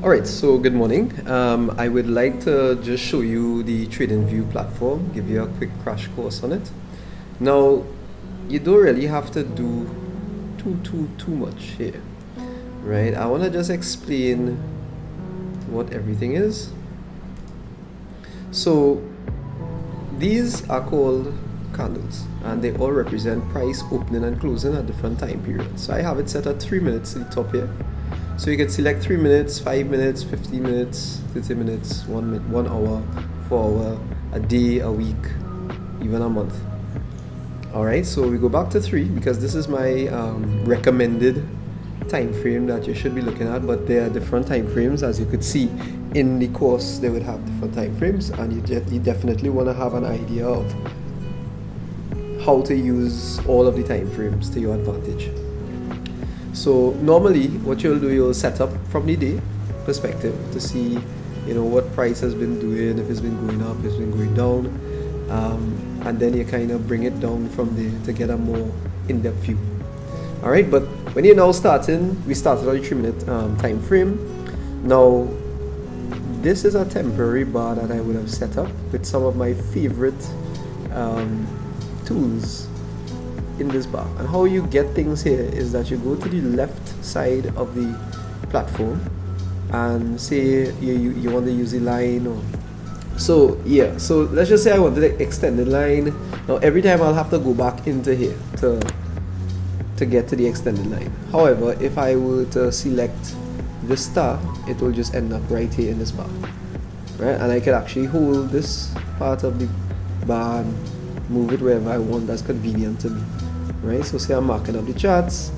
Alright, so good morning. I would like to just show you the Tradingview platform, give you a quick crash course on it. Now, you don't really have to do too much here, right? I want to just explain what everything is. So, these are called candles, and they all represent price opening and closing at different time periods. So I have it set at 3 minutes to the top here. So you can select 3 minutes, 5 minutes, 15 minutes, 30 minutes, 1 minute, 1 hour, 4 hour, a day, a week, even a month. Alright, so we go back to 3 because this is my recommended time frame that you should be looking at, but there are different time frames. As you could see in the course, they would have different time frames, and you definitely want to have an idea of how to use all of the time frames to your advantage. So normally what you'll do, you'll set up from the day perspective to see what price has been doing, if it's been going up, if it's been going down, and then you kind of bring it down from there to get a more in-depth view. Alright, but when you're now starting, we started on the 3 minute time frame. Now this is a temporary bar that I would have set up with some of my favorite tools in this bar. And how you get things here is that you go to the left side of the platform and say you want to use the line, or so let's just say I wanted the extended line. Now every time I'll have to go back into here to get to the extended line. However, if I were to select the star, it will just end up right here in this bar, right? And I can actually hold this part of the bar and move it wherever I want. That's convenient to me, right? So say I'm marking up the charts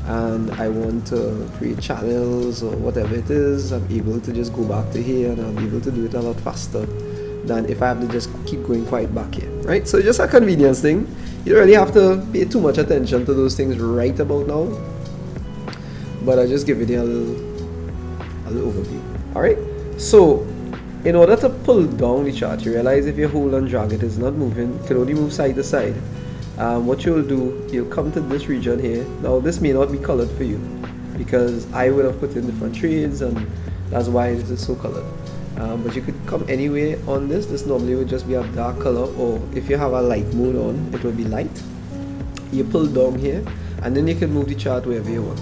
and I want to create channels or whatever it is, I'm able to just go back to here and I'll be able to do it a lot faster than if I have to just keep going quite back here, right? So just a convenience thing. You don't really have to pay too much attention to those things right about now, but I'll just give you a little overview. Alright, so in order to pull down the chart, you realize if you hold and drag it, it's not moving, it can only move side to side. What you'll do, you'll come to this region here. Now this may not be colored for you because I would have put in different trades, and that's why this is so colored. But you could come anywhere on this. This normally would just be a dark color, or if you have a light mode on, it will be light. You pull down here and then you can move the chart wherever you want,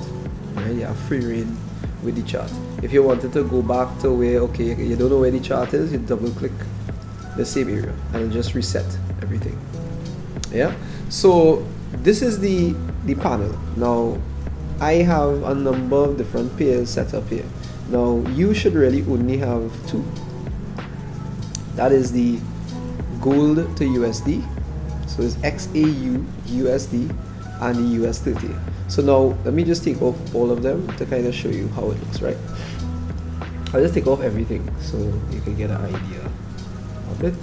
right? You have free reign with the chart. If you wanted to go back to where, okay, you don't know where the chart is, you double click the same area and it'll just reset everything. Yeah, so this is the panel. Now I have a number of different pairs set up here. Now you should really only have 2. That is the gold to USD, so it's XAU USD and the US 30. So now let me just take off all of them to kind of show you how it looks, right? I'll just take off everything so you can get an idea of it.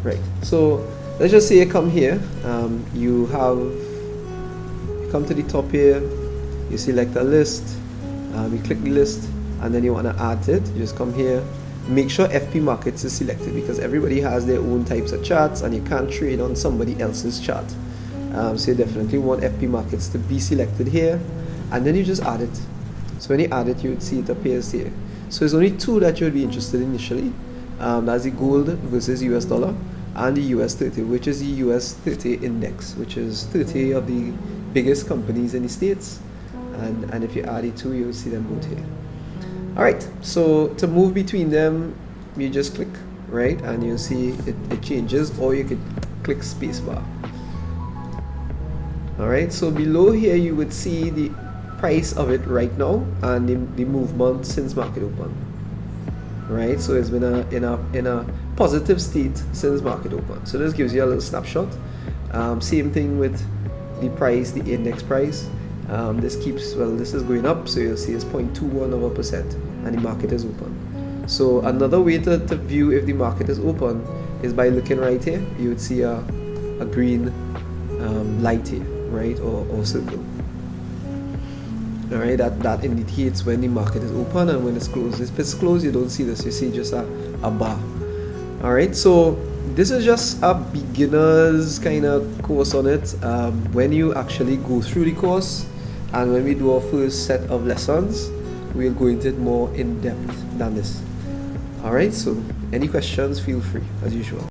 Right, so let's just say you come here, you come to the top here, you select a list, you click the list, and then you want to add it. You just come here, make sure FP markets is selected because everybody has their own types of charts and you can't trade on somebody else's chart. So you definitely want FP markets to be selected here, and then you just add it. So when you add it, you would see it appears here. So there's only 2 that you would be interested in initially. That's the gold versus US dollar and the US 30, which is the US 30 index, which is 30 of the biggest companies in the States. And if you add it 2, you'll see them both here. Alright, so to move between them, you just click, right? And you'll see it changes, or you could click spacebar. Alright, so below here you would see the price of it right now and the movement since market open. Right, so it's been in a positive state since market open. So this gives you a little snapshot. Same thing with the price, the index price. This is going up, so you'll see it's 0.21% and the market is open. So another way to view if the market is open is by looking right here. You would see a green light here, right, or circle. Alright, that indicates when the market is open and when it's closed. If it's closed, you don't see this, you see just a bar. Alright, so this is just a beginner's kind of course on it. When you actually go through the course and when we do our first set of lessons, we'll go into it more in depth than this. Alright, so any questions, feel free as usual.